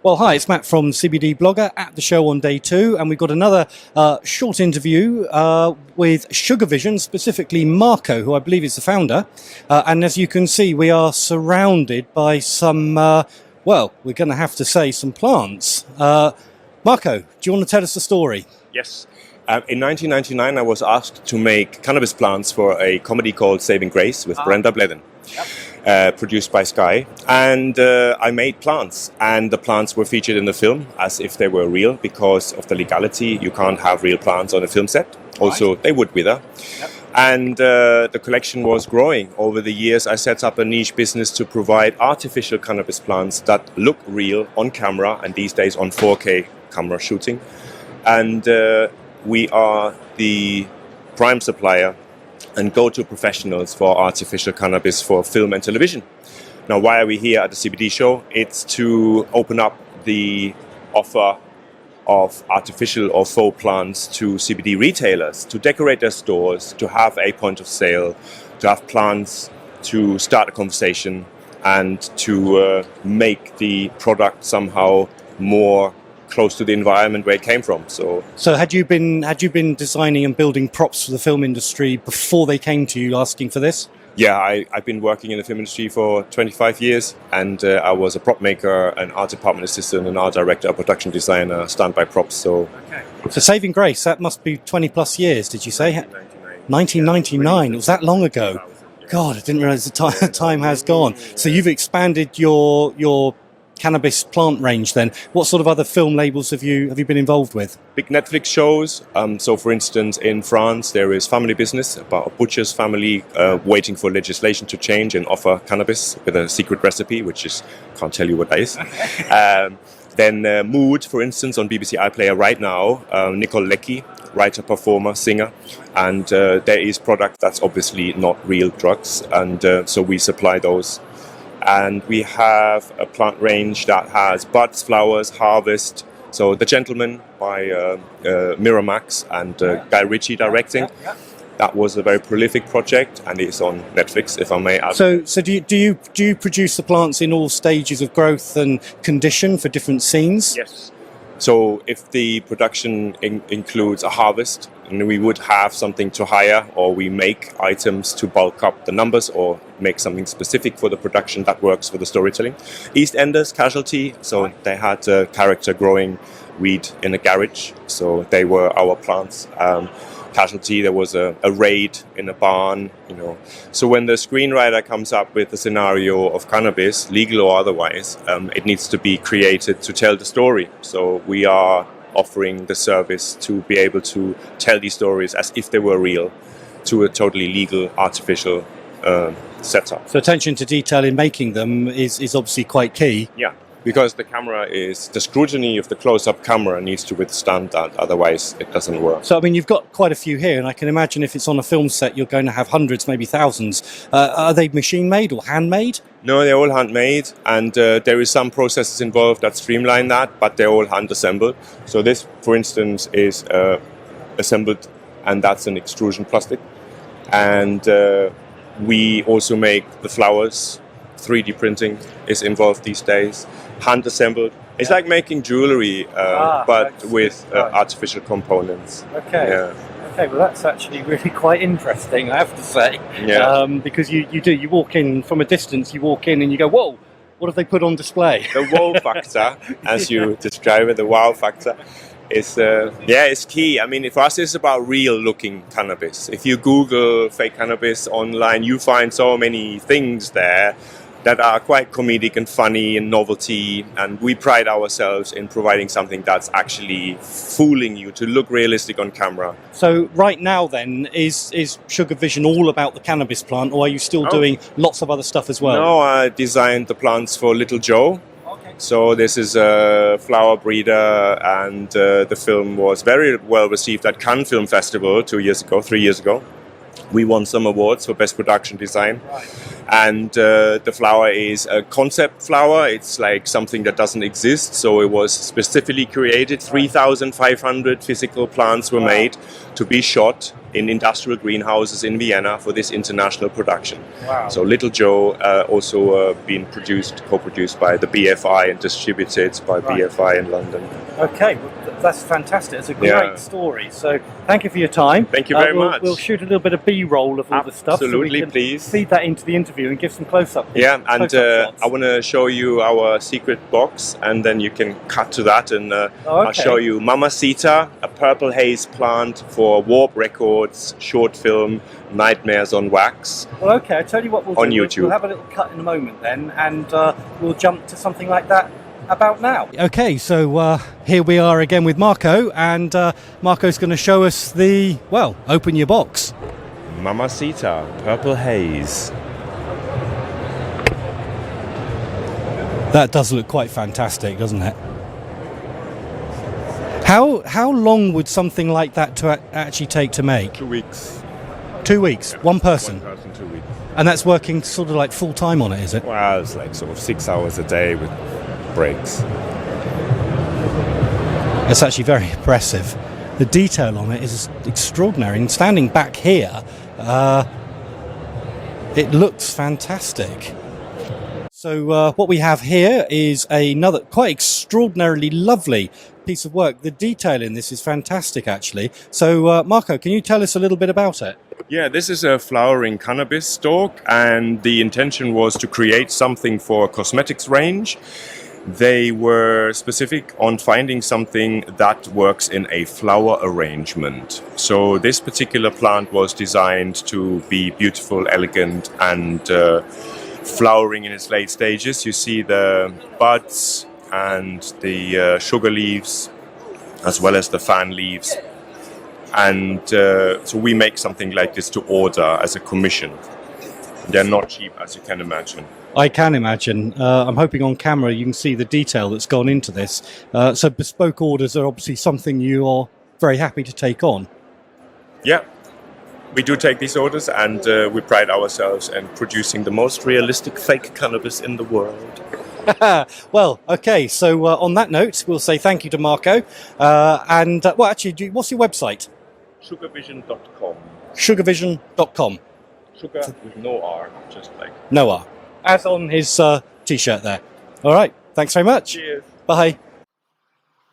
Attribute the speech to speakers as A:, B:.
A: Well, hi, it's Matt from CBD Blogger at the show on day 2, and we've got another short interview with Sugavision, specifically Marko, who I believe is the founder. And as you can see, we are surrounded by some, well, we're going to have to say some plants. Marko, do you want to tell us the story?
B: Yes. In 1999, I was asked to make cannabis plants for a comedy called Saving Grace with Brenda Blethyn. Yep. Produced by Sky, and I made plants, and the plants were featured in the film as if they were real. Because of the legality, you can't have real plants on a film set. Also, they would wither. Yep. And the collection was growing. Over the years, I set up a niche business to provide artificial cannabis plants that look real on camera, and these days on 4K camera shooting. And we are the prime supplier and go-to professionals for artificial cannabis for film and television. Now, why are we here at the CBD Show? It's to open up the offer of artificial or faux plants to CBD retailers, to decorate their stores, to have a point of sale, to have plants to start a conversation, and to make the product somehow more close to the environment where it came from. So
A: had you been designing and building props for the film industry before they came to you asking for this?
B: Yeah, I've been working in the film industry for 25 years, and I was a prop maker, an art department assistant, an art director, a production designer, standby props. So
A: Saving Grace, that must be 20 plus years, did you say? 1999. It was that long ago. God, I didn't realize the time has gone. So you've expanded your cannabis plant range then. What sort of other film labels have you been involved with?
B: Big Netflix shows. So for instance, in France, there is Family Business, about a butcher's family waiting for legislation to change and offer cannabis with a secret recipe, which is, can't tell you what that is. Then Mood, for instance, on BBC iPlayer right now, Nicole Leckie, writer, performer, singer. And there is product that's obviously not real drugs. And so we supply those. And we have a plant range that has buds, flowers, harvest. So The Gentleman by Miramax and Guy Ritchie directing. That was a very prolific project, and it's on Netflix, if I may add.
A: So do you produce the plants in all stages of growth and condition for different scenes?
B: Yes. So if the production includes a harvest, and we would have something to hire, or we make items to bulk up the numbers, or make something specific for the production that works for the storytelling. EastEnders, Casualty, so they had a character growing weed in a garage, so they were our plants. Casualty, there was a raid in a barn, you know. So when the screenwriter comes up with a scenario of cannabis, legal or otherwise, it needs to be created to tell the story. So we are offering the service to be able to tell these stories as if they were real to a totally legal, artificial setup.
A: So attention to detail in making them is obviously quite key.
B: Yeah. Because the scrutiny of the close-up camera needs to withstand that, otherwise it doesn't work.
A: So, I mean, you've got quite a few here, and I can imagine if it's on a film set, you're going to have hundreds, maybe thousands. Are they machine-made or handmade?
B: No, they're all handmade, and there is some processes involved that streamline that, but they're all hand-assembled. So this, for instance, is assembled, and that's an extrusion plastic. And we also make the flowers. 3D printing is involved these days. Hand assembled. It's like making jewelry, but with artificial components.
A: Okay.
B: Yeah.
A: Okay, well that's actually really quite interesting, I have to say.
B: Yeah.
A: Because you walk in from a distance, you walk in and you go, whoa, what have they put on display?
B: The wow factor, as you describe it, the wow factor, is it's key. I mean, for us, it's about real-looking cannabis. If you Google fake cannabis online, you find so many things there that are quite comedic and funny and novelty, and we pride ourselves in providing something that's actually fooling you to look realistic on camera.
A: So right now then, is Sugavision all about the cannabis plant, or are you still doing lots of other stuff as well?
B: No, I designed the plants for Little Joe. Okay. So this is a flower breeder, and the film was very well received at Cannes Film Festival 3 years ago. We won some awards for Best Production Design. Right. And the flower is a concept flower. It's like something that doesn't exist. So it was specifically created. 3,500 physical plants were made to be shot in industrial greenhouses in Vienna for this international production.
A: Wow.
B: So Little Joe also being co-produced by the BFI and distributed by BFI in London.
A: Okay, well, that's fantastic. It's a great story. So thank you for your time.
B: Thank you very much.
A: We'll shoot a little bit of B-roll of all the stuff.
B: Absolutely,
A: so we can
B: please.
A: Feed that into the interview and give some close-up.
B: Yeah, and I want to show you our secret box, and then you can cut to that, and I'll show you Mamacita, a purple haze plant for Warp Records short film Nightmares on Wax.
A: Well, okay, I'll tell you what we'll
B: on
A: do.
B: YouTube.
A: We'll have a little cut in a moment then, and we'll jump to something like that about now. Okay, so here we are again with Marko, and Marko's going to show us the, well, open your box.
B: Mamacita, purple haze.
A: That does look quite fantastic, doesn't it? How long would something like that to actually take to make?
B: 2 weeks.
A: 2 weeks,
B: Yeah,
A: one person?
B: 1 person, 2 weeks.
A: And that's working sort of like full time on it, is it?
B: Well, it's like sort of 6 hours a day with breaks.
A: It's actually very impressive. The detail on it is extraordinary. And standing back here, it looks fantastic. So what we have here is another quite extraordinarily lovely piece of work. The detail in this is fantastic, actually. So Marko, can you tell us a little bit about it?
B: Yeah, this is a flowering cannabis stalk, and the intention was to create something for a cosmetics range. They were specific on finding something that works in a flower arrangement. So this particular plant was designed to be beautiful, elegant, and flowering in its late stages. You see the buds and the sugar leaves, as well as the fan leaves. And so we make something like this to order as a commission. They're not cheap, as you can imagine.
A: I can imagine. I'm hoping on camera you can see the detail that's gone into this. So bespoke orders are obviously something you are very happy to take on.
B: Yeah, we do take these orders, and we pride ourselves in producing the most realistic fake cannabis in the world.
A: Well, okay, so on that note, we'll say thank you to Marko. Well, actually, what's your website?
B: Sugavision.com.
A: Sugavision.com.
B: Sugar with no R, just like...
A: No R. As on his T-shirt there. All right, thanks very much.
B: Cheers.
A: Bye.